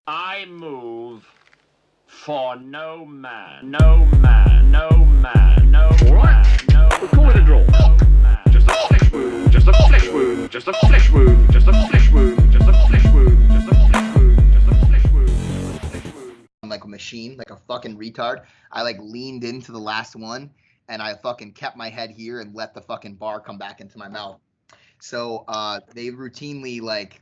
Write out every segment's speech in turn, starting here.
I move for no man, no man, no man, no man, no man. We'll call it a draw. Just a flesh wound, just a flesh wound, just a flesh wound, just a flesh wound, just a flesh wound, just a flesh wound, just a flesh wound. I'm like a machine, like a fucking retard. I like leaned into the last one and I fucking kept my head here and let the fucking bar come back into my mouth. So they routinely, like,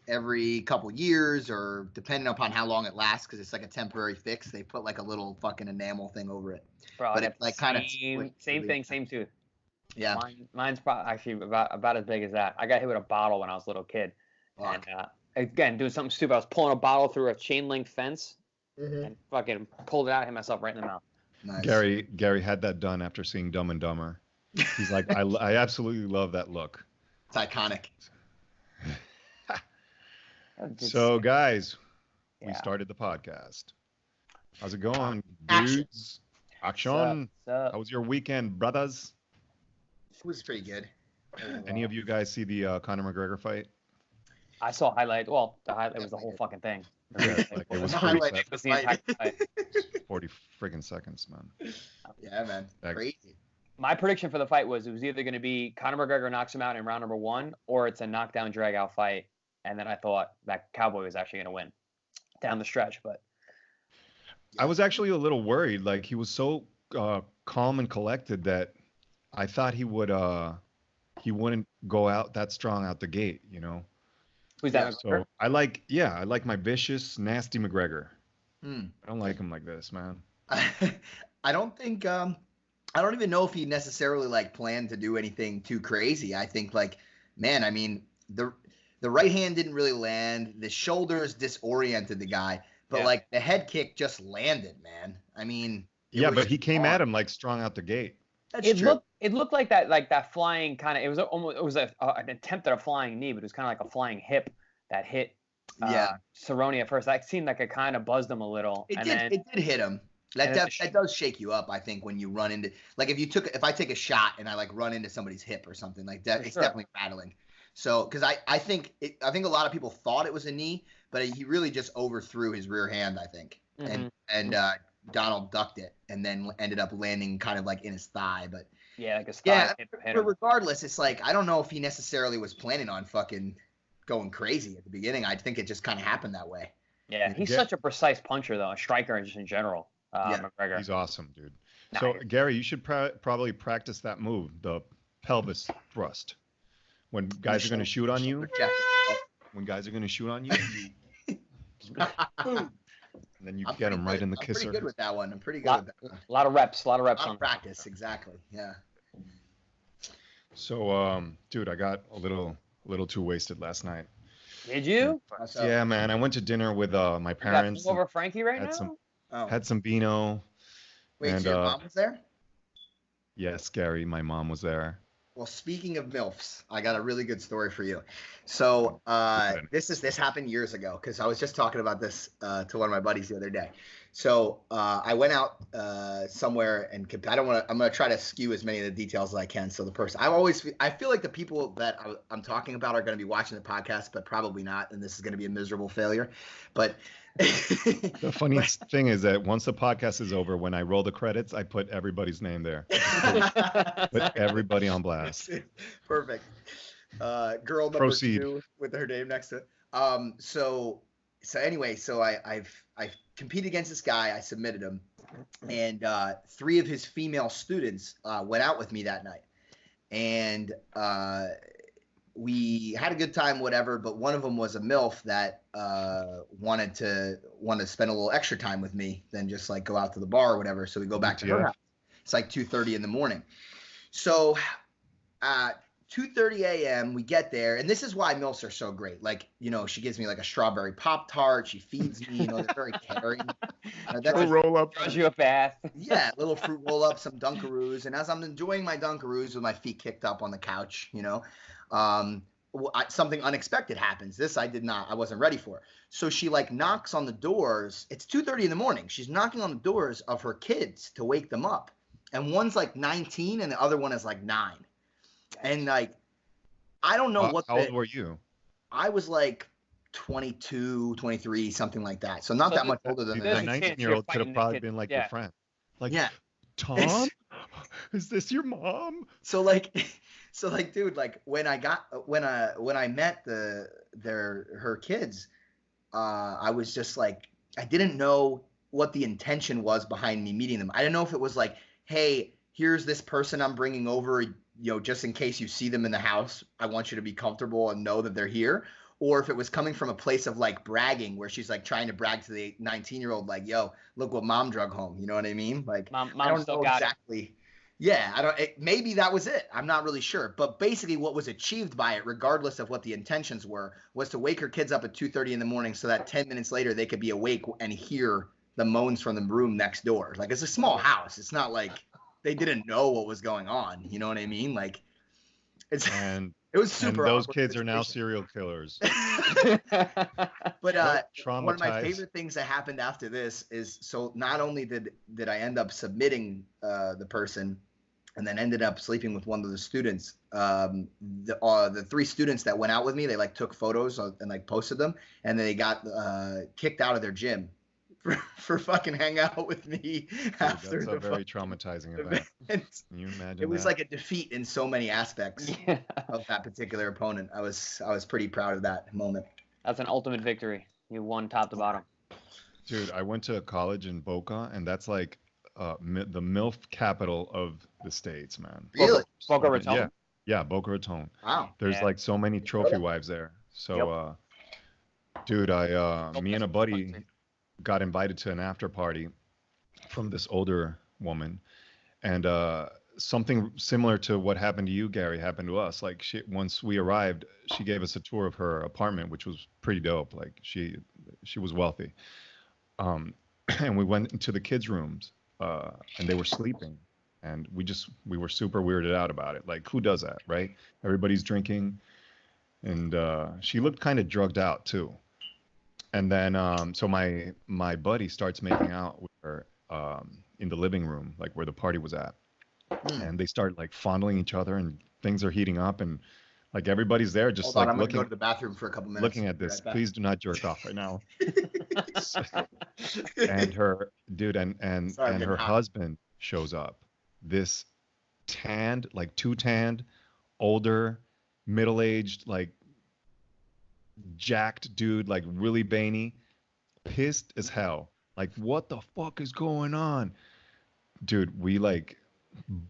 every couple years, or depending upon how long it lasts, because it's like a temporary fix, they put like a little fucking enamel thing over it. Bro, But it's like kind of same thing, same tooth. Yeah. Mine's actually about as big as that. I got hit with a bottle when I was a little kid. Fuck. And again, doing something stupid. I was pulling a bottle through a chain link fence and fucking pulled it out, hit myself right in the mouth. Nice. Gary had that done after seeing Dumb and Dumber. He's like, I absolutely love that look. It's iconic. So, guys, we started the podcast. How's it going, dudes? Action. How was your weekend, brothers? It was pretty good. Any of you guys see the Conor McGregor fight? I saw highlight. Well, the highlight was the whole fucking thing. Yeah, like, it was 40 friggin' seconds, man. Yeah, man. Crazy. My prediction for the fight was it was either going to be Conor McGregor knocks him out in round number 1, or it's a knockdown, drag-out fight. And then I thought that Cowboy was actually going to win down the stretch. But I was actually a little worried. Like, he was so calm and collected that I thought he wouldn't go out that strong out the gate, you know. Who's that? So I like my vicious, nasty McGregor. I don't like him like this, man. I don't think I don't even know if he necessarily like planned to do anything too crazy. I think, like, man, I mean, the right hand didn't really land. The shoulders disoriented the guy, but like the head kick just landed, man. I mean, but he came at him like strong out the gate. That's true. It looked like that flying kind of. It was an attempt at a flying knee, but it was kind of like a flying hip that hit Cerrone at first. That seemed like it kind of buzzed him a little. It did hit him. That does shake you up, I think, when you run into, like, if I take a shot and I like run into somebody's hip or something like that, it's definitely rattling. So, because I think a lot of people thought it was a knee, but he really just overthrew his rear hand, I think, and Donald ducked it and then ended up landing kind of like in his thigh. But like his thigh. But regardless, it's like, I don't know if he necessarily was planning on fucking going crazy at the beginning. I think it just kind of happened that way. Yeah, he's such a precise puncher, though, a striker just in general. McGregor. He's awesome, dude. So, Gary, you should probably practice that move, the pelvis thrust. When guys are going to shoot on you, and then you get them right in the kisser. I'm pretty good with that one. A lot of reps. A lot of practice, exactly. Yeah. So, dude, I got a little too wasted last night. Did you? Yeah, man. I went to dinner with my parents. You got over Frankie right now? Had some vino. Wait, so your mom was there? Yes, Gary, my mom was there. Well, speaking of Milfs, I got a really good story for you. So this happened years ago, because I was just talking about this to one of my buddies the other day. So I went out somewhere, and I'm going to try to skew as many of the details as I can. So I feel like the people that I'm talking about are going to be watching the podcast, but probably not. And this is going to be a miserable failure. But the funniest thing is that once the podcast is over, when I roll the credits, I put everybody's name there. Put everybody on blast. Perfect. Girl number 2 with her name next to it. So I've competed against this guy. I submitted him, and 3 of his female students went out with me that night, and we had a good time, whatever. But one of them was a Milf that wanted to spend a little extra time with me than just like go out to the bar or whatever. So we go back to her house. It's like 2:30 in the morning. So 2:30 a.m. we get there, and this is why Milfs are so great. Like, you know, she gives me like a strawberry Pop-Tart. She feeds me, you know, they're very caring. That's a roll up. Throws you a bath. Yeah, little fruit roll up, some Dunkaroos, and as I'm enjoying my Dunkaroos with my feet kicked up on the couch, you know, something unexpected happens. This I wasn't ready for. So she like knocks on the doors. It's 2:30 in the morning. She's knocking on the doors of her kids to wake them up, and one's like 19 and the other one is like 9. And like, I don't know How old were you? I was like 22, 23, something like that. So not that much older than The there's a that. chance 19-year-old you're could have fighting the probably kid. been like Yeah. your friend. Like, Yeah. Tom, is this your mom? So like, dude, like when I met her kids, I was just like, I didn't know what the intention was behind me meeting them. I didn't know if it was like, hey, here's this person I'm bringing over, just in case you see them in the house, I want you to be comfortable and know that they're here. Or if it was coming from a place of like bragging, where she's like trying to brag to the 19-year-old, like, yo, look what mom drug home. You know what I mean? Like, Mom I don't still know got exactly. Yeah, maybe that was it. I'm not really sure. But basically what was achieved by it, regardless of what the intentions were, was to wake her kids up at 2:30 in the morning so that 10 minutes later they could be awake and hear the moans from the room next door. Like, it's a small house. It's not like they didn't know what was going on. You know what I mean? Like, And it was super those awkward kids are now situation. serial killers. But one of my Traumatized. favorite things that happened after this is, so not only did I end up submitting the person, and then ended up sleeping with one of the students. The 3 students that went out with me, they like took photos and like posted them, and they got kicked out of their gym for fucking hang out with me after That's a very traumatizing event. Can you imagine It was that? like a defeat in so many aspects Yeah. of that particular opponent. I was pretty proud of that moment. That's an ultimate victory. You won top to bottom. Dude, I went to college in Boca, and that's like the MILF capital of the States, man. Really? Boca Raton? Yeah, yeah, Boca Raton. Wow. There's Yeah. like so many trophy wives there. So, dude, me and a buddy got invited to an after party from this older woman, and something similar to what happened to you, Gary, happened to us. Like, once we arrived, she gave us a tour of her apartment, which was pretty dope. Like, she was wealthy. And we went into the kids' rooms, and they were sleeping, and we were super weirded out about it. Like, who does that, right? Everybody's drinking, and she looked kind of drugged out too. And then so my buddy starts making out with her in the living room, like where the party was at, and they start like fondling each other, and things are heating up, and like everybody's there just Hold on, like I'm gonna looking go to the bathroom for a couple minutes. looking at Be this. right back. Please do not jerk off right now. And her dude and Sorry, I'm and getting her hot. husband shows up. This tanned, like too tanned, older, middle-aged, like jacked dude, like really veiny, pissed as hell. Like, what the fuck is going on? Dude, we like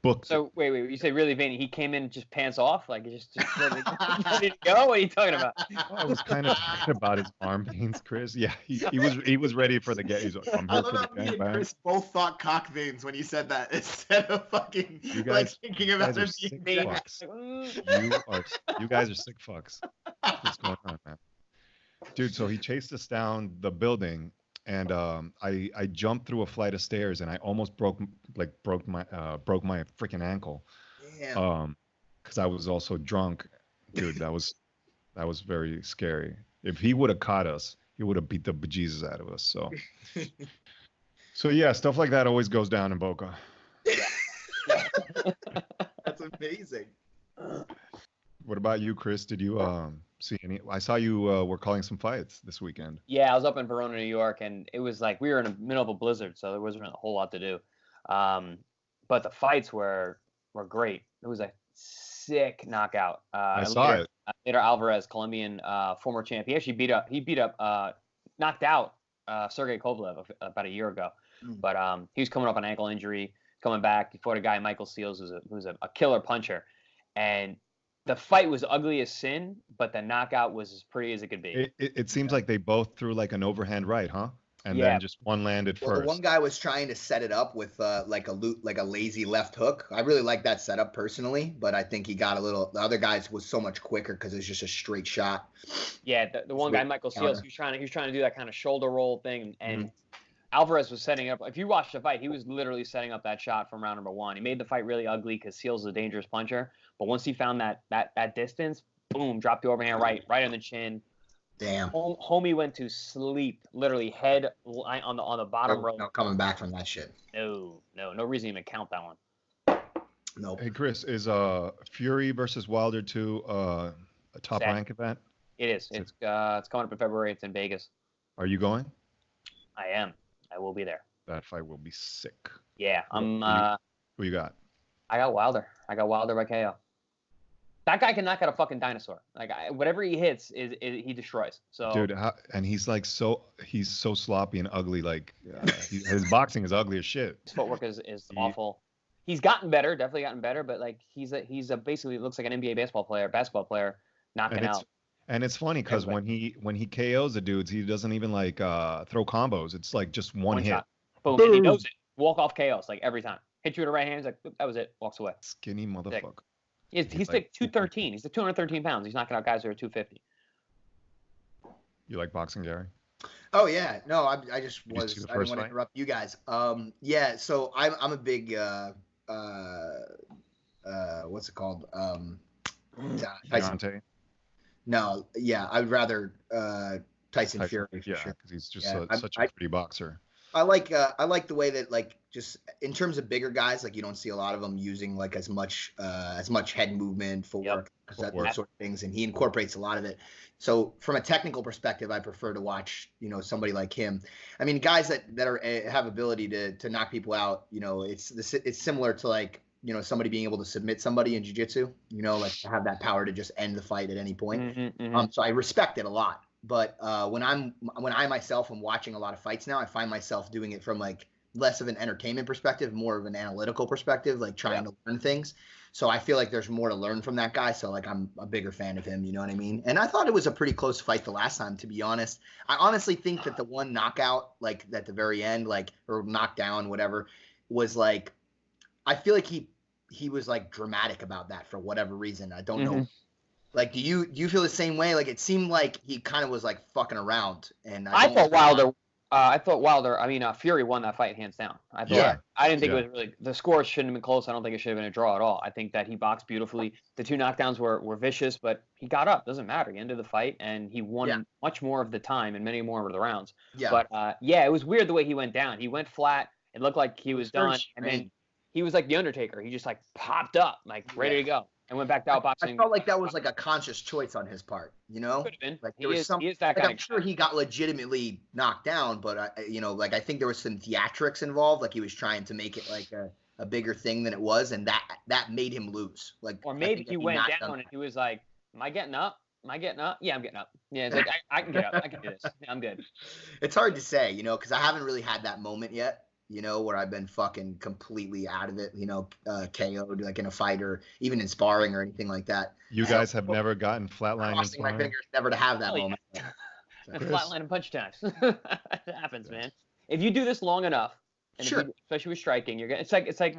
booked So wait, you said really veiny. He came in just pants off, like just ready to go. What are you talking about? I was kind of thinking about his arm veins, Chris. Yeah, he was ready for the get. He's like, I'm I here love for how the me and gangbang. Chris both thought cock veins when you said that instead of fucking You like guys- thinking you about guys are it sick being fucks. Mm. You guys are sick fucks. What's going on, man? Dude, so he chased us down the building, and I jumped through a flight of stairs, and I almost broke my freaking ankle. Damn. Because I was also drunk. Dude, that was very scary. If he would have caught us, he would have beat the bejesus out of us. So yeah, stuff like that always goes down in Boca. That's amazing. What about you, Chris? Did you see any? I saw you were calling some fights this weekend. Yeah, I was up in Verona, New York, and it was like we were in the middle of a blizzard, so there wasn't a whole lot to do. But the fights were great. It was a sick knockout. I saw it. Later Alvarez, Colombian former champ. He actually knocked out Sergey Kovalev about a year ago. But he was coming up on an ankle injury, coming back. He fought a guy, Michael Seals, who's a killer puncher. And the fight was ugly as sin, but the knockout was as pretty as it could be. It seems like they both threw like an overhand right, huh? And Yeah. then just one landed Well, first. the one guy was trying to set it up with like a lazy left hook. I really like that setup personally, but I think he got a little. The other guys was so much quicker because it's just a straight shot. Yeah, the one guy, Michael Seals, he was trying to do that kind of shoulder roll thing, and Alvarez was setting up. If you watch the fight, he was literally setting up that shot from round number one. He made the fight really ugly because Seals is a dangerous puncher, but once he found that distance, boom, dropped the overhand right on the chin. Damn. Homie went to sleep, literally head on the bottom row. No coming back from that shit. No reason to even count that one. Nope. Hey, Chris, is Fury versus Wilder 2 a top Set. rank event? It is. It's coming up in February. It's in Vegas. Are you going? I am. I will be there. That fight will be sick. Yeah, I'm. Who you got? I got Wilder. I got Wilder by KO. That guy can knock out a fucking dinosaur. Like whatever he hits, he destroys. So dude, and he's like he's so sloppy and ugly. Like his boxing is ugly as shit. His footwork is awful. He's gotten better, definitely gotten better, but like he's basically looks like an NBA basketball player knocking out. And it's funny because when he KOs the dudes, he doesn't even like throw combos. It's like just one hit. Shot. Boom. And he knows it. Walk off KOs like every time. Hit you with a right hand. He's like, that was it. Walks away. Skinny motherfucker. He's like 213. He's like 213 pounds. He's knocking out guys who are 250. You like boxing, Gary? Oh yeah. No, I just was. I didn't want to interrupt you guys. Yeah. So I'm a big what's it called? Deontay. No, yeah, I'd rather Tyson Fury. For sure. Because he's just such a pretty boxer. I like the way that like just in terms of bigger guys, like you don't see a lot of them using like as much head movement, footwork, that sort of things, and he incorporates a lot of it. So from a technical perspective, I prefer to watch somebody like him. I mean, guys that have ability to knock people out. It's similar to like somebody being able to submit somebody in jiu-jitsu, like to have that power to just end the fight at any point. So I respect it a lot. But when I myself am watching a lot of fights now, I find myself doing it from like less of an entertainment perspective, more of an analytical perspective, like trying to learn things. So I feel like there's more to learn from that guy. So like I'm a bigger fan of him, you know what I mean? And I thought it was a pretty close fight the last time, to be honest. I honestly think that the one knockout, like at the very end, like or knockdown, whatever, was like I feel like he was like dramatic about that for whatever reason. I don't know. Like, do you feel the same way? Like, it seemed like he kind of was like fucking around, and I thought Wilder. I mean, Fury won that fight hands down. I didn't think it was really the score shouldn't have been close. I don't think it should have been a draw at all. I think that he boxed beautifully. The two knockdowns were vicious, but he got up. Doesn't matter. He ended the fight, and he won much more of the time and many more of the rounds. Yeah. But it was weird the way he went down. He went flat. It looked like he was done, and then he was like the Undertaker. He just like popped up, like ready to go. And went back to outboxing. I felt like that was like a conscious choice on his part, Could have been. Like there was he is that like I'm sure he got legitimately knocked down, but like I think there was some theatrics involved. Like he was trying to make it like a bigger thing than it was, and that made him lose. Like or maybe he went down and he was like, "Am I getting up? Am I getting up? Yeah, I'm getting up. Yeah, it's like I can get up. I can do this. Yeah, I'm good." It's hard to say, because I haven't really had that moment yet. Where I've been fucking completely out of it, KO'd like in a fight or even in sparring or anything like that. You guys have never gotten flatlined in sparring? My fingers never to have that moment. And flatline and punch times. It happens, man. If you do this long enough, and especially with striking, you're gonna. It's like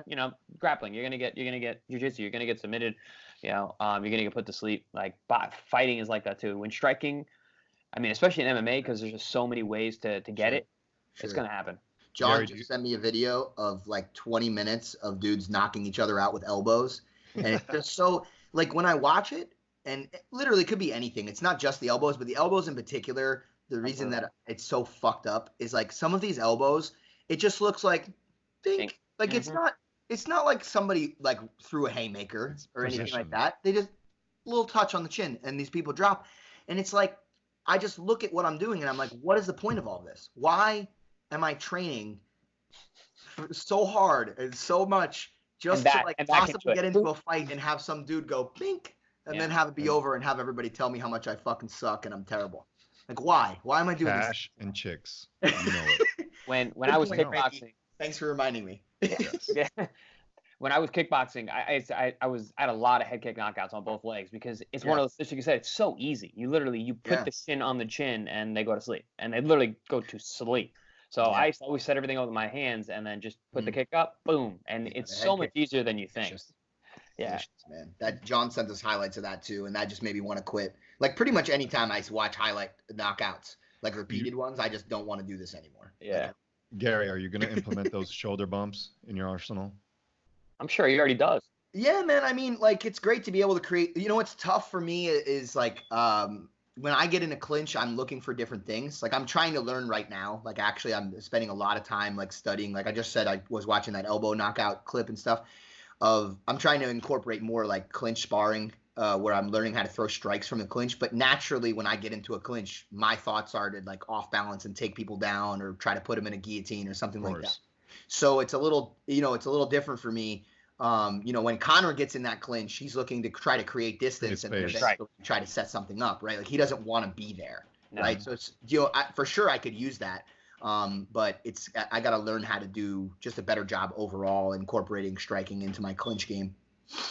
grappling. You're gonna get jiu-jitsu. You're gonna get submitted. You're gonna get put to sleep. Like fighting is like that too. When striking, I mean, especially in MMA, because there's just so many ways to get it. It's gonna happen. John just sent me a video of like 20 minutes of dudes knocking each other out with elbows. And it's just so, like, when I watch it, and it literally could be anything. It's not just the elbows, but the elbows in particular, the reason that it's so fucked up is like some of these elbows, it just looks like, think. Like it's not like somebody like threw a haymaker or anything like that. They just, a little touch on the chin and these people drop. And it's like, I just look at what I'm doing and I'm like, what is the point of all this? Why am I training so hard and so much just to like possibly get into a fight and have some dude go bink and then have it be over and have everybody tell me how much I fucking suck and I'm terrible? Like why? Why am I doing Cash and chicks. When I was kickboxing. Thanks for reminding me. Yes. When I was kickboxing, I had a lot of head kick knockouts on both legs because it's one of those things. Like you said, it's so easy. You put the chin on the chin and they go to sleep, and they literally go to sleep. So I used to always set everything up with my hands and then just put the kick up, boom, and it's so much easier than you think. Man, that John sent us highlights of that too, and that just made me want to quit. Like pretty much any time I watch highlight knockouts, like repeated ones, I just don't want to do this anymore. Yeah. Like, Gary, are you going to implement those shoulder bumps in your arsenal? I'm sure he already does. Yeah, man. I mean, like, it's great to be able to create. What's tough for me is like when I get in a clinch, I'm looking for different things. Like, I'm trying to learn right now. Like, actually, I'm spending a lot of time like studying. Like I just said, I was watching that elbow knockout clip and stuff. I'm trying to incorporate more like clinch sparring where I'm learning how to throw strikes from the clinch. But naturally, when I get into a clinch, my thoughts are to like off balance and take people down or try to put them in a guillotine or something like that. So it's a little, it's a little different for me. When Conor gets in that clinch, he's looking to try to create distance and eventually try to set something up, right? Like he doesn't want to be there, right? So it's, for sure I could use that. But I got to learn how to do just a better job overall incorporating striking into my clinch game.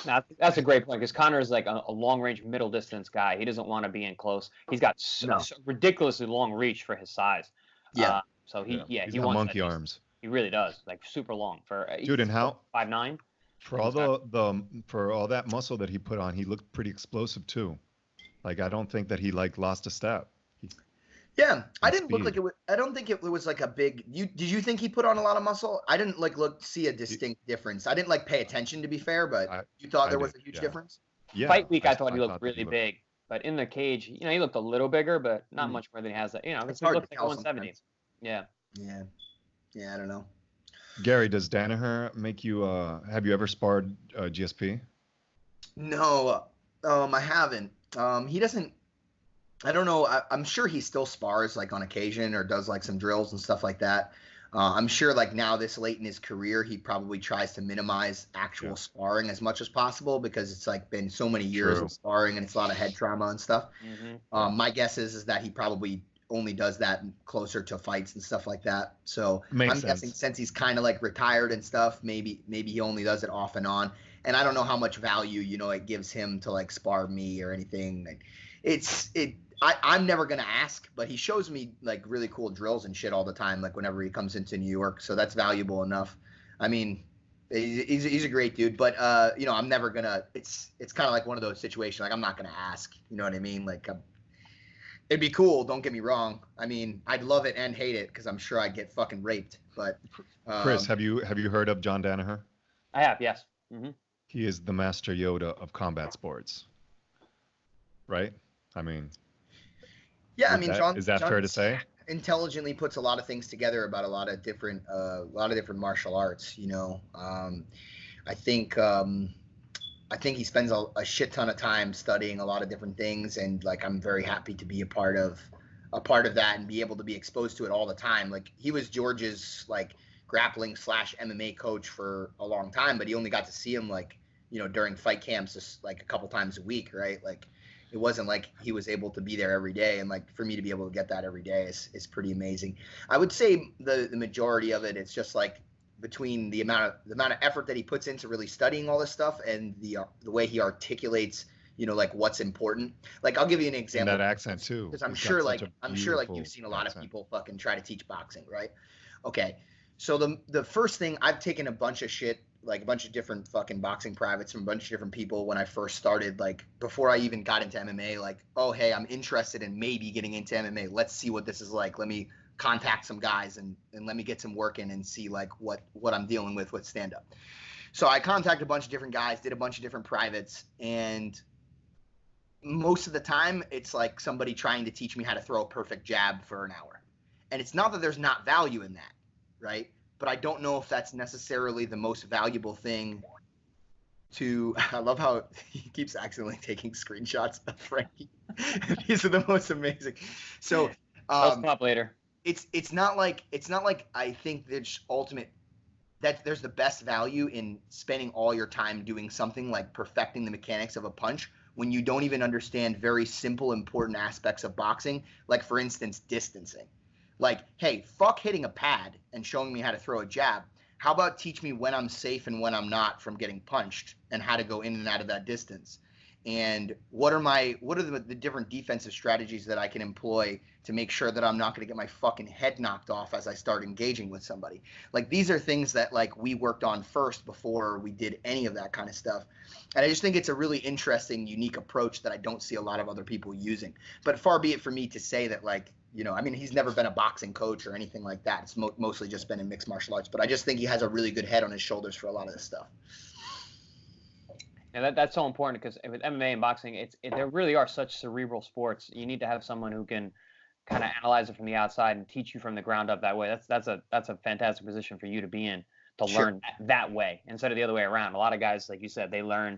Now, that's a great point because Conor is like a long-range middle distance guy. He doesn't want to be in close. He's got so ridiculously long reach for his size. Yeah. He got wants monkey arms. He really does, like super long for dude. And how 5'9"? For all for all that muscle that he put on, he looked pretty explosive too. Like I don't think that he like lost a step. Yeah, I didn't look like it was. I don't think it was like a big. Did you think he put on a lot of muscle? I didn't see a distinct difference. I didn't pay attention, to be fair, but you thought there was a huge difference. Yeah. Fight week, I thought he looked really big, but in the cage, he looked a little bigger, but not much more than he has. It's hard to tell 170. Yeah. I don't know. Garry, does Danaher make you? Have you ever sparred GSP? No, I haven't. He doesn't. I don't know. I'm sure he still spars like on occasion or does like some drills and stuff like that. I'm sure like now this late in his career, he probably tries to minimize actual sparring as much as possible because it's like been so many years of sparring and it's a lot of head trauma and stuff. Mm-hmm. My guess is that he probably only does that closer to fights and stuff like that. So I'm guessing since he's kind of like retired and stuff, maybe he only does it off and on. And I don't know how much value, it gives him to like spar me or anything. Like I'm never going to ask, but he shows me like really cool drills and shit all the time. Like whenever he comes into New York. So that's valuable enough. I mean, he's a great dude, but I'm never gonna, it's kind of like one of those situations. Like I'm not going to ask, you know what I mean? Like it'd be cool. Don't get me wrong. I mean, I'd love it and hate it because I'm sure I'd get fucking raped, but Chris, have you heard of John Danaher? I have. Yes. Mm-hmm. He is the master Yoda of combat sports. Right. I mean, yeah, John. Is that fair to say? Intelligently puts a lot of things together about a lot of different martial arts. I think he spends a shit ton of time studying a lot of different things, and like I'm very happy to be a part of that and be able to be exposed to it all the time. Like he was George's like grappling / MMA coach for a long time, but he only got to see him like during fight camps just like a couple times a week, right? Like. It wasn't like he was able to be there every day, and like for me to be able to get that every day is pretty amazing. I would say the majority of it, it's just like between the amount of effort that he puts into really studying all this stuff and the way he articulates, like what's important. Like I'll give you an example. And that accent too, because I'm sure you've seen a lot of people fucking try to teach boxing, right? Okay, so the first thing, I've taken a bunch of shit. Like a bunch of different fucking boxing privates from a bunch of different people when I first started, like before I even got into MMA, like, oh, hey, I'm interested in maybe getting into MMA. Let's see what this is like. Let me contact some guys and let me get some work in and see like what I'm dealing with stand up. So I contacted a bunch of different guys, did a bunch of different privates, and most of the time it's like somebody trying to teach me how to throw a perfect jab for an hour. And it's not that there's not value in that, right? But I don't know if that's necessarily the most valuable thing to. I love how he keeps accidentally taking screenshots of Frankie. These are the most amazing. So those come up later. It's not like I think there's there's the best value in spending all your time doing something like perfecting the mechanics of a punch when you don't even understand very simple, important aspects of boxing, like for instance, distancing. Like, hey, fuck hitting a pad and showing me how to throw a jab. How about teach me when I'm safe and when I'm not from getting punched and how to go in and out of that distance? And what are the different defensive strategies that I can employ to make sure that I'm not going to get my fucking head knocked off as I start engaging with somebody? Like, these are things that like we worked on first before we did any of that kind of stuff. And I just think it's a really interesting, unique approach that I don't see a lot of other people using. But far be it for me to say that like, he's never been a boxing coach or anything like that. It's mostly just been in mixed martial arts. But I just think he has a really good head on his shoulders for a lot of this stuff. And that's so important because with MMA and boxing, there really are such cerebral sports. You need to have someone who can kind of analyze it from the outside and teach you from the ground up that way. That's a fantastic position for you to be in to learn that way instead of the other way around. A lot of guys, like you said, they learn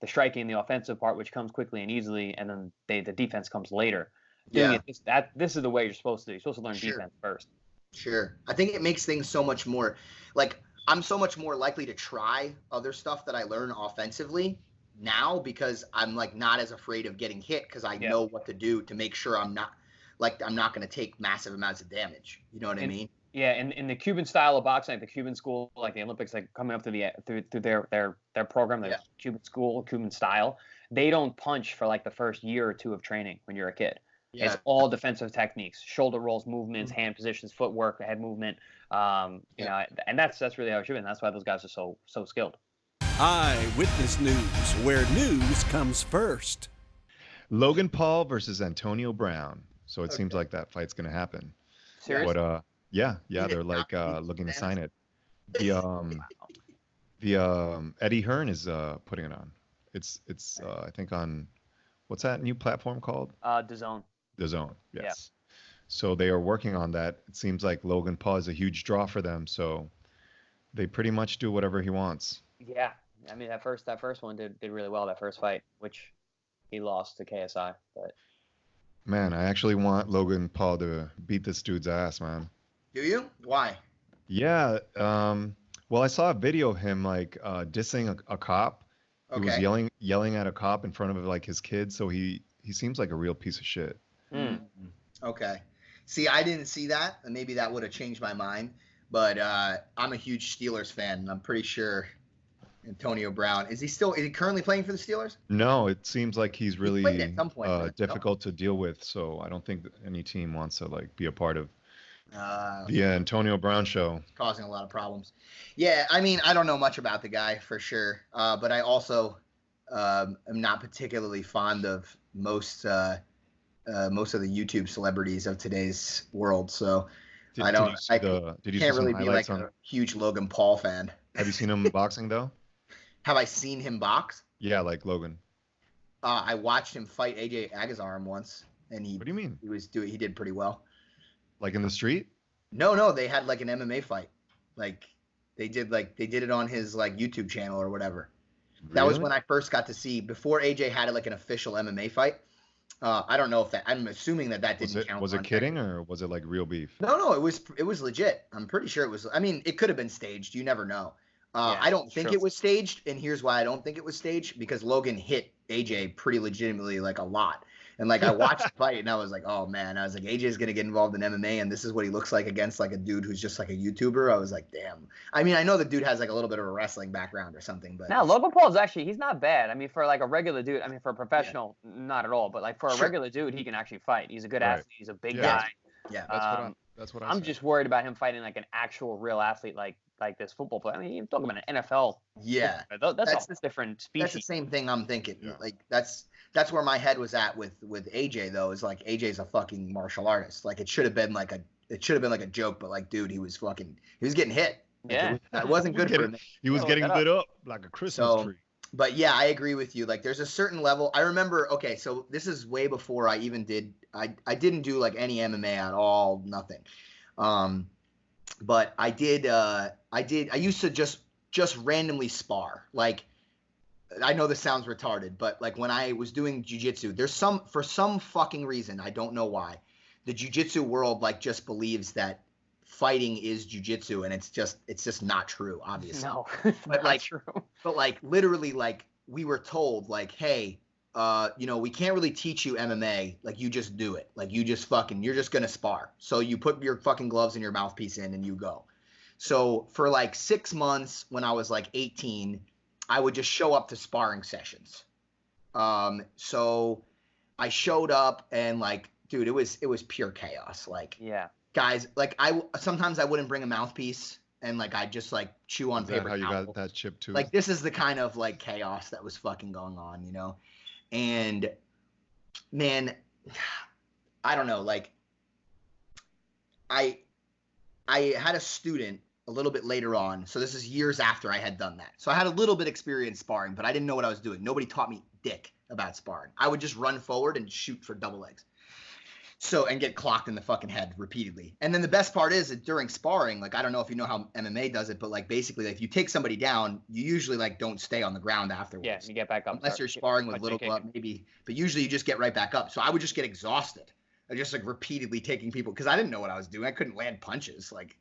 the striking, the offensive part, which comes quickly and easily, and then the defense comes later. This is the way you're supposed to do. You're supposed to learn defense first. Sure. I think it makes things so much more like I'm so much more likely to try other stuff that I learn offensively now because I'm like not as afraid of getting hit because I know what to do to make sure I'm not going to take massive amounts of damage. You know what I mean? Yeah, and in the Cuban style of boxing, like the Cuban school, like the Olympics, like coming up through their program, the Cuban school, Cuban style, they don't punch for like the first year or two of training when you're a kid. Yeah. It's all defensive techniques, shoulder rolls, movements, hand positions, footwork, head movement. You know, and that's really how it should be. And that's why those guys are so skilled. Eyewitness News, where news comes first. Logan Paul versus Antonio Brown. So it seems like that fight's gonna happen. Seriously? But they're like looking to sign it. The Eddie Hearn is putting it on. It's I think on what's that new platform called? DAZN. DAZN, yes. Yeah. So they are working on that. It seems like Logan Paul is a huge draw for them, so they pretty much do whatever he wants. Yeah, I mean that first one did really well, that first fight, which he lost to KSI. But man, I actually want Logan Paul to beat this dude's ass, man. Do you? Why? Yeah. Well, I saw a video of him like dissing a cop. He was yelling at a cop in front of like his kids. So he seems like a real piece of shit. Okay. See, I didn't see that, and maybe that would have changed my mind. But I'm a huge Steelers fan, and I'm pretty sure Antonio Brown is he currently playing for the Steelers? No, it seems like he's really at some point, difficult to deal with. So I don't think that any team wants to like be a part of the Antonio Brown show. Causing a lot of problems. Yeah, I mean, I don't know much about the guy for sure, but I also am not particularly fond of most of the YouTube celebrities of today's world. So I can't really be like a huge Logan Paul fan. Have you seen him boxing though? Have I seen him box? Yeah, like Logan. I watched him fight AJ Agazaram once, and What do you mean? He did pretty well. Like in the street? No, they had like an MMA fight. Like they did it on his like YouTube channel or whatever. Really? That was when I first got to see before AJ had like an official MMA fight. I don't know if that. I'm assuming that didn't count. Was it kidding or was it like real beef? No, it was legit. I'm pretty sure it was. I mean, it could have been staged. You never know. I don't think it was staged, and here's why I don't think it was staged, because Logan hit AJ pretty legitimately like a lot. And like I watched the fight and I was like, oh man, I was like, AJ's gonna get involved in MMA and this is what he looks like against like a dude who's just like a YouTuber. I was like, damn. I mean, I know the dude has like a little bit of a wrestling background or something, but now Logan Paul's he's not bad. I mean, for like a regular dude, I mean for a professional, not at all, but like for a regular dude, he can actually fight. He's a good athlete, he's a big guy. Yeah. That's what I I'm just worried about him fighting like an actual real athlete like this football player. I mean, you're talking about an NFL. Yeah. That's a different species. That's the same thing I'm thinking. Yeah. Like that's where my head was at with AJ though, is like AJ's a fucking martial artist. Like it should have been like a joke, but like dude, he was getting hit. Yeah. That wasn't good for him. He was getting lit up like a Christmas tree. But yeah, I agree with you. Like there's a certain level. I remember, okay, so this is way before I even did I didn't do like any MMA at all, nothing. But I used to just randomly spar. Like I know this sounds retarded, but like when I was doing jujitsu, for some fucking reason, I don't know why, the jujitsu world like just believes that fighting is jujitsu, and it's just not true, obviously. No, but like true. But like literally, like we were told, like, hey, we can't really teach you MMA. Like you just do it. Like you're just gonna spar. So you put your fucking gloves and your mouthpiece in and you go. So for like 6 months when I was like 18, I would just show up to sparring sessions. So I showed up and like, dude, it was pure chaos. Like, yeah, guys, like sometimes I wouldn't bring a mouthpiece and like I just like chew on paper. How you got that chip too? Like this is the kind of like chaos that was fucking going on, you know? And man, I don't know, like I had a student a little bit later on. So this is years after I had done that. So I had a little bit experience sparring, but I didn't know what I was doing. Nobody taught me dick about sparring. I would just run forward and shoot for double legs. So, and get clocked in the fucking head repeatedly. And then the best part is that during sparring, like, I don't know if you know how MMA does it, but like basically, like, if you take somebody down, you usually like don't stay on the ground afterwards. Yeah, you get back up. Unless you're sparring with little glove, maybe. But usually you just get right back up. So I would just get exhausted. I just like repeatedly taking people because I didn't know what I was doing. I couldn't land punches. Like,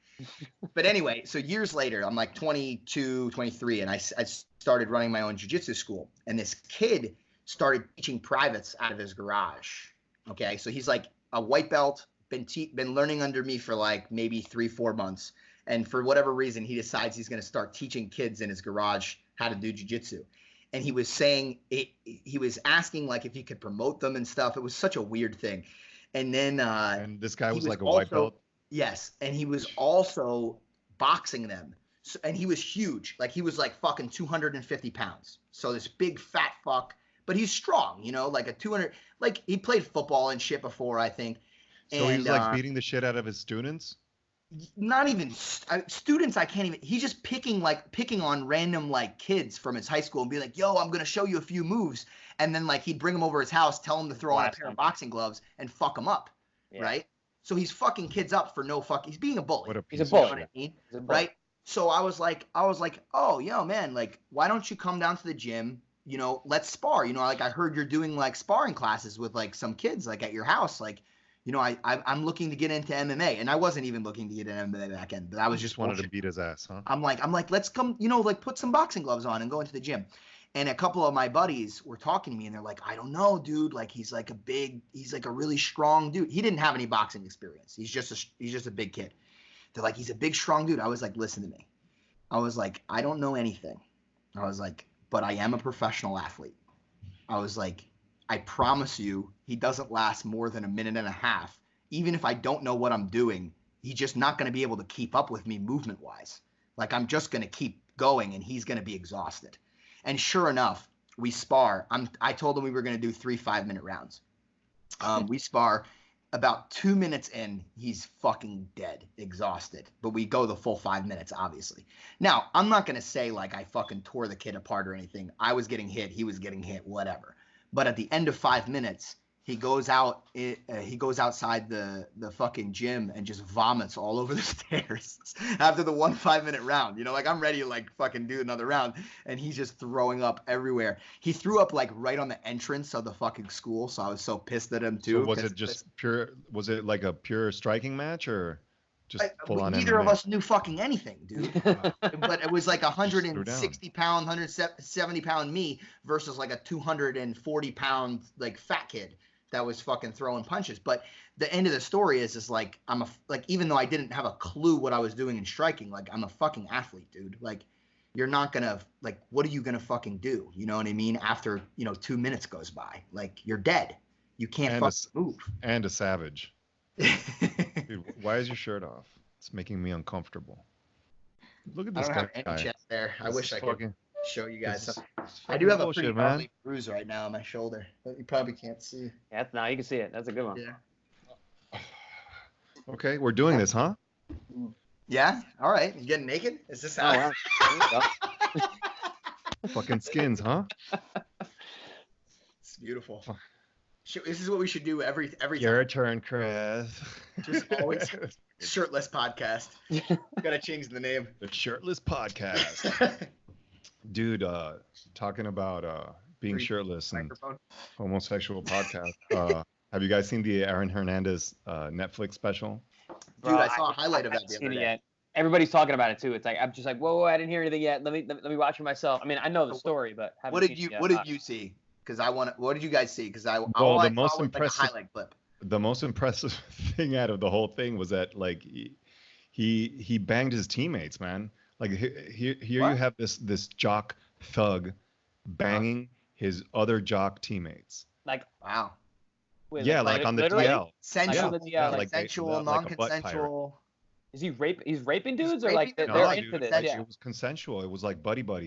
but anyway, so years later, I'm like 22, 23, and I started running my own jiu-jitsu school. And this kid started teaching privates out of his garage. Okay, so he's like a white belt, been learning under me for like maybe 3-4 months, and for whatever reason he decides he's going to start teaching kids in his garage how to do jiu-jitsu. And he was saying he was asking like if he could promote them and stuff. It was such a weird thing. And then and this guy was like a white belt. Yes, and he was also boxing them. So, and he was huge. Like he was like fucking 250 pounds. So this big fat fuck, but he's strong, you know, like a 200, like he played football and shit before, I think. So he's like beating the shit out of his students? Not even students. I can't even, he's just picking on random like kids from his high school and be like, yo, I'm going to show you a few moves. And then like he'd bring them over his house, tell him to throw on a pair of boxing gloves and fuck them up. Yeah. Right. So he's fucking kids up for no fuck. He's being a bully. He's a bully. You know what I mean? Right. So I was like, oh, yo, man, like, why don't you come down to the gym? You know, let's spar. You know, like I heard you're doing like sparring classes with like some kids like at your house. Like, you know, I'm looking to get into MMA, and I wasn't even looking to get into MMA back then, but I was just wanted to beat his ass, huh? I'm like, let's come, you know, like put some boxing gloves on and go into the gym. And a couple of my buddies were talking to me, and they're like, I don't know, dude. Like he's like a really strong dude. He didn't have any boxing experience. He's just a big kid. They're like, he's a big, strong dude. I was like, listen to me. I was like, I don't know anything. I was like, but I am a professional athlete. I was like, I promise you, he doesn't last more than a minute and a half. Even if I don't know what I'm doing, he's just not going to be able to keep up with me movement-wise. Like, I'm just going to keep going, and he's going to be exhausted. And sure enough, we spar. I told him we were going to do 3 5-minute rounds. We spar. About 2 minutes in, he's fucking dead, exhausted. But we go the full 5 minutes, obviously. Now, I'm not going to say, like, I fucking tore the kid apart or anything. I was getting hit. He was getting hit, whatever. But at the end of 5 minutes, he goes out. He goes outside the fucking gym and just vomits all over the stairs after the 1 5-minute round. You know, like I'm ready to like fucking do another round, and he's just throwing up everywhere. He threw up like right on the entrance of the fucking school, so I was so pissed at him too. So was it just pure? Was it like a pure striking match or just full on? Neither of us knew fucking anything, dude. But it was like 160 pound, 170 pound me versus like a 240 pound like fat kid that was fucking throwing punches. But the end of the story is like even though I didn't have a clue what I was doing in striking, like I'm a fucking athlete, dude. Like you're not gonna like what are you gonna fucking do? You know what I mean? After 2 minutes goes by, like you're dead. You can't fucking move. And a savage. Dude, why is your shirt off? It's making me uncomfortable. Look at this guy. I don't have any chest there. I wish I could show you guys something. I do have a pretty ugly bruise right now on my shoulder, but you probably can't see. Yeah, no, you can see it. That's a good one. Yeah. Okay, we're doing this, huh? Yeah. All right. You getting naked? Is this how? Fucking skins, huh? It's beautiful. This is what we should do every time. Your turn, Chris. Just always shirtless podcast. Gotta change the name. The shirtless podcast. Dude, talking about being shirtless and homosexual podcast. Have you guys seen the Aaron Hernandez Netflix special? Dude, I saw a highlight of that the other day. Everybody's talking about it too. It's like I'm just like, whoa, I didn't hear anything yet. Let me watch it myself. I mean, I know the story, but what did you see? Because what did you guys see? Because the most impressive like a highlight clip. The most impressive thing out of the whole thing was that like he banged his teammates, man. Like here you have this jock thug banging his other jock teammates. Like wow. Yeah, like on the DL. Sensual, non-consensual. Is he He's raping dudes, or like they're into this? Like, it was consensual. It was like buddy. Wow.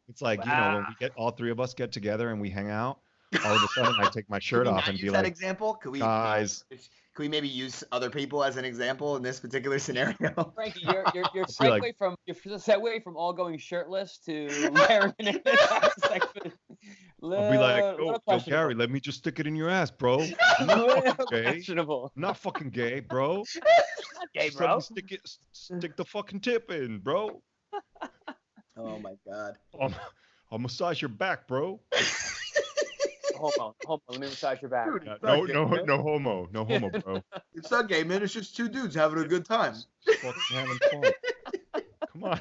It's like when we all 3 of us get together and we hang out. All of a sudden, I take my shirt off and be like, that example? Guys. Can we maybe use other people as an example in this particular scenario? Frankie, you're segue from all going shirtless to wearing I'll be like, Little yo, questionable. Garry, let me just stick it in your ass, bro. I'm not Little fucking gay. questionable. I'm not fucking gay, bro. Not gay, Just let bro. me stick the fucking tip in, bro. Oh my God. I'll massage your back, bro. Hold on. Let me massage your back. Dude, Yeah, it's not gay, man. no homo, bro. It's not gay, man. It's just two dudes having a good time. Just fucking having fun. Come on.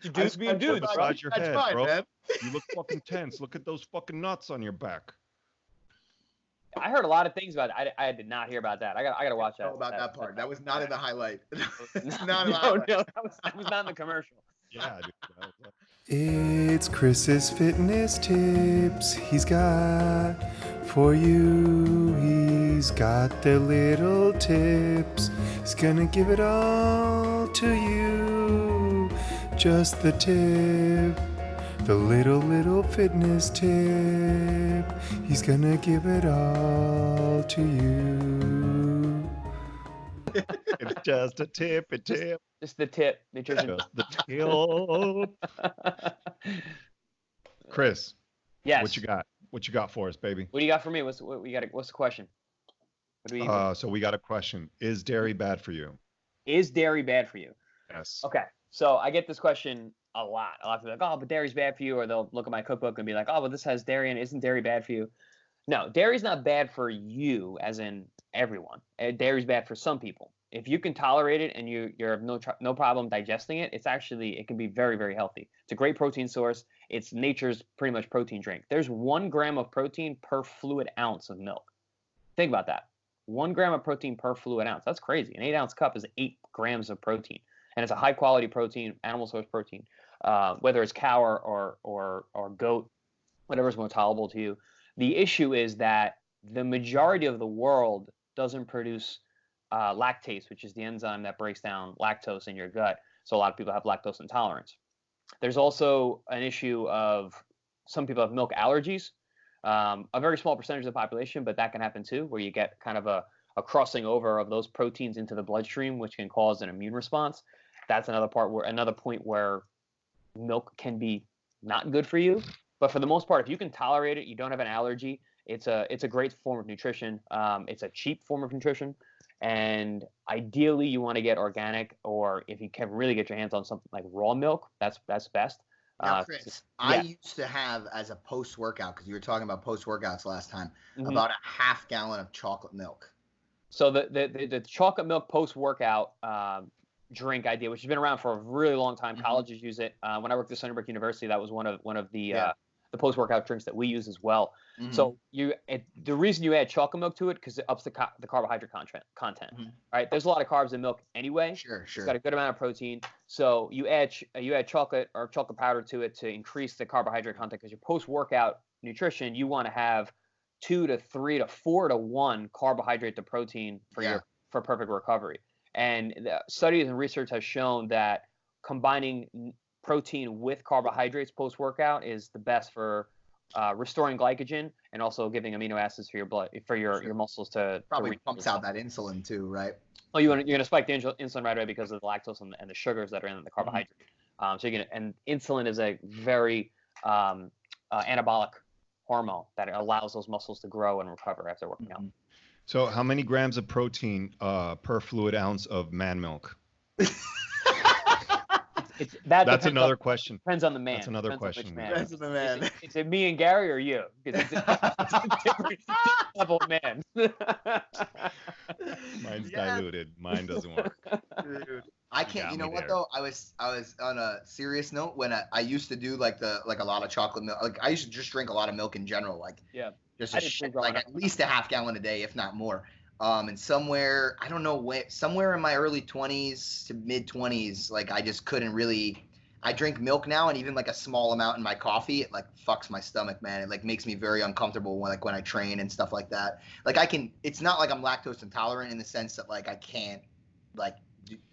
Dudes being dudes, bro. Massage your That's head, fine, bro. man. You look fucking tense. Look at those fucking nuts on your back. I heard a lot of things about it. I did not hear about that. I got to watch I that. know about that part. That was not in the highlight. It's No, not in the highlight. that was not in the commercial. Yeah, dude. It's Chris's fitness tips he's got for you. He's got the little tips. He's gonna give it all to you. Just the tip. The little fitness tip. He's gonna give it all to you. It's just a tip. Just the tip. Nutrition. Just the tip. Chris, Yes. What you got for us, baby? What do you got for me? What's the question? What do we? So we got a question. Is dairy bad for you? Is dairy bad for you? Yes. Okay. So I get this question a lot. A lot of people are like, oh, but dairy's bad for you, or they'll look at my cookbook and be like, oh, well, this has dairy in it. Isn't dairy bad for you? No, dairy's not bad for you, as in everyone. Dairy's bad for some people. If you can tolerate it and you have no problem digesting it, it can be very, very healthy. It's a great protein source. It's nature's pretty much protein drink. There's 1 gram of protein per fluid ounce of milk. Think about that. 1 gram of protein per fluid ounce. That's crazy. An 8-ounce cup is 8 grams of protein, and it's a high quality protein, animal source protein, whether it's cow or goat, whatever's more tolerable to you. The issue is that the majority of the world doesn't produce lactase, which is the enzyme that breaks down lactose in your gut. So a lot of people have lactose intolerance. There's also an issue of some people have milk allergies. A very small percentage of the population, but that can happen too, where you get kind of a crossing over of those proteins into the bloodstream, which can cause an immune response. That's another point where milk can be not good for you. But for the most part, if you can tolerate it, you don't have an allergy, it's a great form of nutrition. It's a cheap form of nutrition. And ideally, you want to get organic, or if you can really get your hands on something like raw milk, that's best. Now, Chris, I used to have as a post-workout, because you were talking about post-workouts last time, about a half gallon of chocolate milk. So the chocolate milk post-workout drink idea, which has been around for a really long time, colleges use it. When I worked at Sunnybrook University, that was one of the post-workout drinks that we use as well. So the reason you add chocolate milk to it, because it ups the carbohydrate content. Right? There's a lot of carbs in milk anyway. Sure. It's got a good amount of protein. So you add chocolate or chocolate powder to it to increase the carbohydrate content, because your post-workout nutrition, you want to have 2 to 3 to 4 to 1 carbohydrate to protein for perfect recovery. And the studies and research has shown that combining protein with carbohydrates post-workout is the best for restoring glycogen and also giving amino acids for your blood, for your muscles to probably pumps out that insulin too, right? Oh, you're gonna spike the insulin right away because of the lactose and the sugars that are in the carbohydrate. So and insulin is a very anabolic hormone that allows those muscles to grow and recover after working out. So how many grams of protein per fluid ounce of man milk? That's another question. Depends on the man. That's another question. Depends on the man. Is it me and Garry or you? It's a different level of man. Mine's diluted. Mine doesn't work. Dude, I can't. You know what though? I was on a serious note when I used to do like a lot of chocolate milk. Like I used to just drink a lot of milk in general. Like at least a half gallon a day, if not more. And somewhere, I don't know somewhere in my early 20s to mid 20s, like I just couldn't really. I drink milk now, and even like a small amount in my coffee, it like fucks my stomach, man. It like makes me very uncomfortable when I train and stuff like that. Like it's not like I'm lactose intolerant in the sense that like I can't like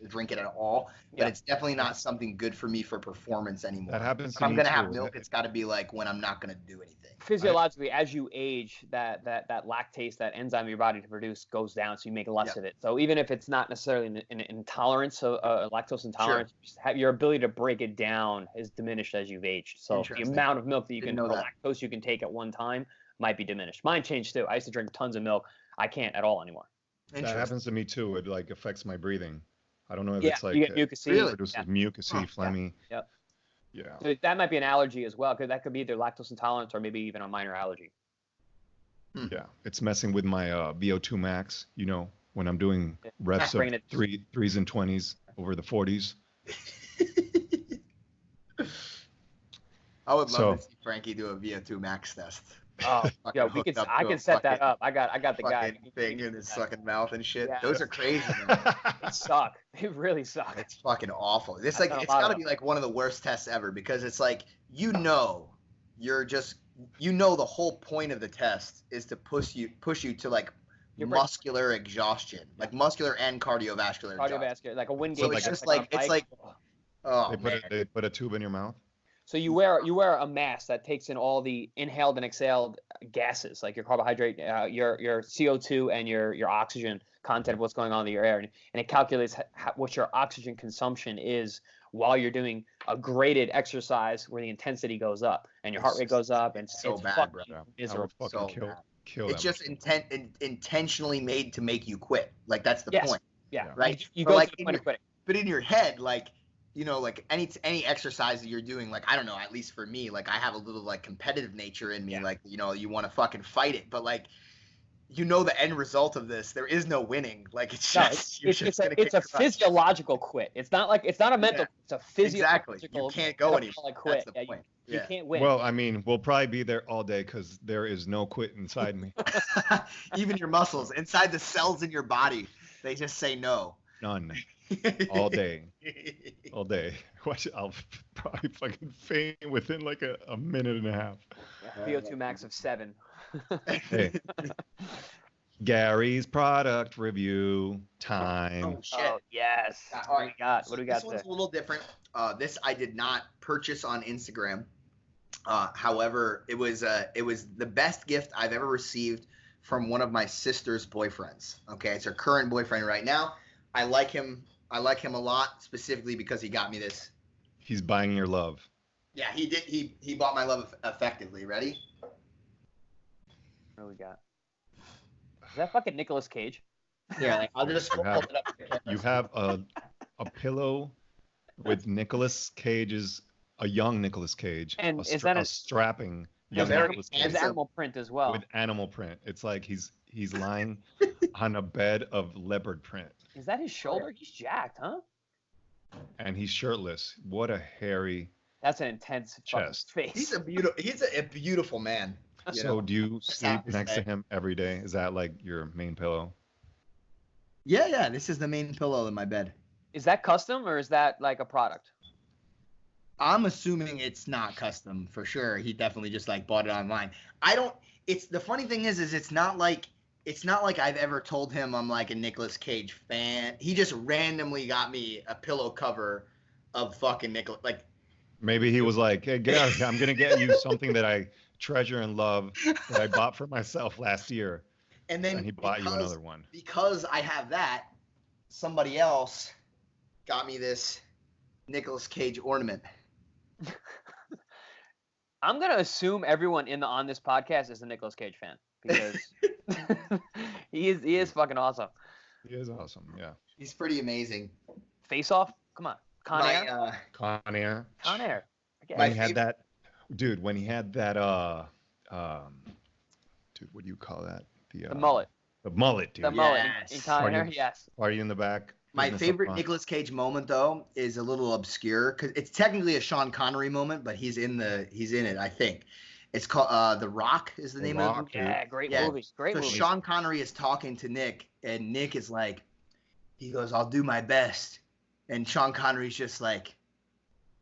drink it at all. But Yeah. it's definitely not something good for me for performance anymore. That happens If to I'm me gonna too. have milk, it's got to be like when I'm not gonna do anything. Physiologically, as you age, that lactase, that enzyme in your body to produce goes down, so you make less of it. So even if it's not necessarily an intolerance, so lactose intolerance, just your ability to break it down is diminished as you've aged. So the amount of milk that you can, the lactose you can take at one time might be diminished. Mine changed too. I used to drink tons of milk. I can't at all anymore. That happens to me too. It like affects my breathing. I don't know if it's like you get mucusy. Produces mucusy, phlegmy. Yep. Yeah. So that might be an allergy as well, because that could be either lactose intolerance or maybe even a minor allergy. Yeah, it's messing with my VO2 max. You know, when I'm doing reps of 3s and 20s over the 40s. I would love to see Frankie do a VO2 max test. Oh, yeah, I can set that up. I got the guy thing in his fucking mouth and shit. Yeah. Those are crazy, man. They suck. They really suck. It's fucking awful. It's like it's got to be like one of the worst tests ever, because it's like the whole point of the test is to push you to like muscular exhaustion, like muscular and cardiovascular. Cardiovascular, like a wind gauge. So it's just like it's like they put a tube in your mouth. So you wear a mask that takes in all the inhaled and exhaled gases, like your carbohydrate, your CO2 and your oxygen content of what's going on in your air, and it calculates what your oxygen consumption is while you're doing a graded exercise where the intensity goes up and your heart rate goes up, and so it's bad, bro. Miserable. Kill it's just intentionally made to make you quit. Like that's the point. Yeah. Right. You go to the point of quitting. But in your head, like, you know, like any exercise that you're doing, like, I don't know, at least for me, like I have a little like competitive nature in me, like, you know, you want to fucking fight it, but like, you know, the end result of this, there is no winning. Like it's just, it's a physiological quit. It's not a mental. It's a physiological. Exactly. You can't go anymore. Like quit. That's the point. You can't win. Well, I mean, we'll probably be there all day because there is no quit inside me. Even your muscles, inside the cells in your body, they just say no. None. All day. All day. Watch it. I'll probably fucking faint within like a minute and a half. VO2 max of 7. Hey. Gary's product review time. Oh shit! Oh, yes. All right. What do we got? This one's a little different. This I did not purchase on Instagram. However, it was the best gift I've ever received from one of my sister's boyfriends. Okay, it's her current boyfriend right now. I like him a lot, specifically because he got me this. He's buying your love. Yeah, he did. He bought my love effectively. Ready? What do we got? Is that fucking Nicolas Cage? Yeah, like, I'll just hold it up. You have a pillow with Nicolas Cage's, a young Nicolas Cage, and is that a strapping young Nicolas Cage with animal print as well? With animal print, it's like he's lying on a bed of leopard print. Is that his shoulder? He's jacked, huh? And he's shirtless. What a hairy. That's an intense chest. Face. He's a beautiful man. So do you sleep next to him every day? Is that like your main pillow? Yeah. This is the main pillow in my bed. Is that custom or is that like a product? I'm assuming it's not custom for sure. He definitely just like bought it online. It's the funny thing is it's not like I've ever told him I'm like a Nicolas Cage fan. He just randomly got me a pillow cover of fucking Nicolas. Like maybe he was like, "Hey, Garry, I'm gonna get you something that I treasure and love that I bought for myself last year." And then he bought you another one. Because I have that, somebody else got me this Nicolas Cage ornament. I'm gonna assume everyone on this podcast is a Nicolas Cage fan because he is fucking awesome. He is awesome, yeah. He's pretty amazing. Face Off, come on, Con Air. Con Air. When he had that, dude. When he had that, dude, what do you call that? The mullet. The mullet, dude. The mullet in Con Air, yes. Party in the back. My favorite Nicolas Cage moment though is a little obscure because it's technically a Sean Connery moment, but he's in it. I think it's called The Rock is the name of the movie. Yeah, great movie. Great movie. So Sean Connery is talking to Nick, and Nick is like, he goes, "I'll do my best," and Sean Connery's just like,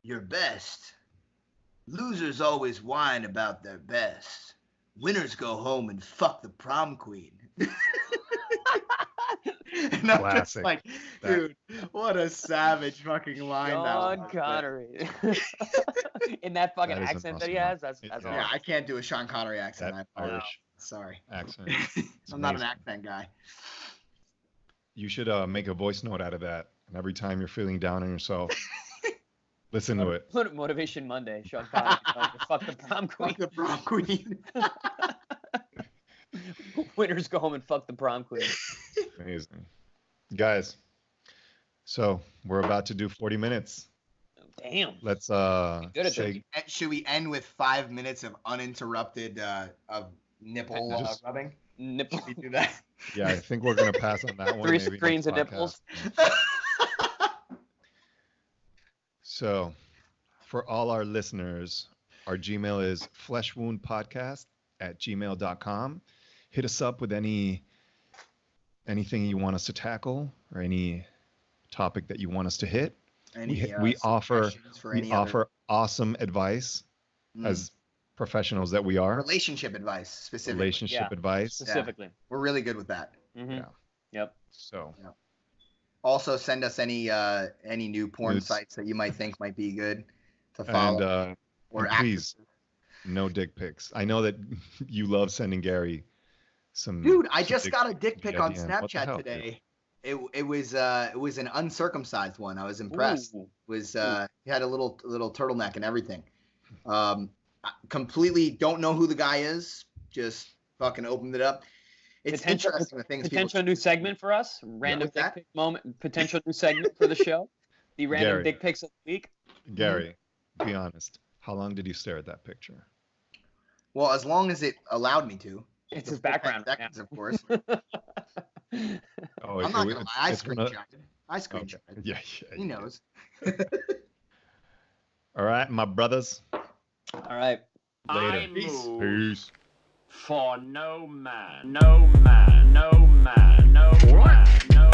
"Your best? Losers always whine about their best. Winners go home and fuck the prom queen." And I'm just Classic. like, dude, what a savage fucking line that Sean was. Connery. In that fucking That is an accent that he awesome has, that's one. awesome. Yeah, I can't do a Sean Connery accent. That I Irish Sorry. accent. I'm not an amazing. accent guy. You should make a voice note out of that. And every time you're feeling down on yourself, listen to it. Motivation Monday. Sean Connery. Fuck the prom queen. Fuck the prom queen. Winners go home and fuck the prom queen. Amazing. Guys, so we're about to do 40 minutes. Damn. Let's Good at say Should we end with 5 minutes of uninterrupted of nipple Just- rubbing? Nipple. Should we do that? yeah, I think we're gonna pass on that one. Three maybe screens next of nipples. podcast. So, for all our listeners, our Gmail is fleshwoundpodcast@gmail.com. Hit us up with anything you want us to tackle or any topic that you want us to hit. We offer suggestions for any other awesome advice as professionals that we are. relationship advice specifically. Relationship Yeah. advice. Specifically. We're really good with that. Mm-hmm. Yeah. Yep. So Also, send us any new porn Nudes. sites that you might think might be good to follow. and or and please, no dick pics. I know that you love sending Gary some. Dude, I some just dick got a dick pic at on the end. What the Snapchat hell, today. It was an uncircumcised one. I was impressed. Ooh. Was he had a little turtleneck and everything. I completely don't know who the guy is. Just fucking opened it up. It's interesting the things Potential people. new segment for us. Random what's dick that? pic moment. Potential new segment for the show. The random Gary. dick pics of the week. Gary, be honest. How long did you stare at that picture? Well, as long as it allowed me to. It's The his full 10 background. right seconds, of course. Oh, I'm not gonna lie. I it's gonna- screenshotted. I screenshotted. Yeah, He knows. All right, my brothers. All right. Later. I move Peace. for no man, no man, no man, no man, no.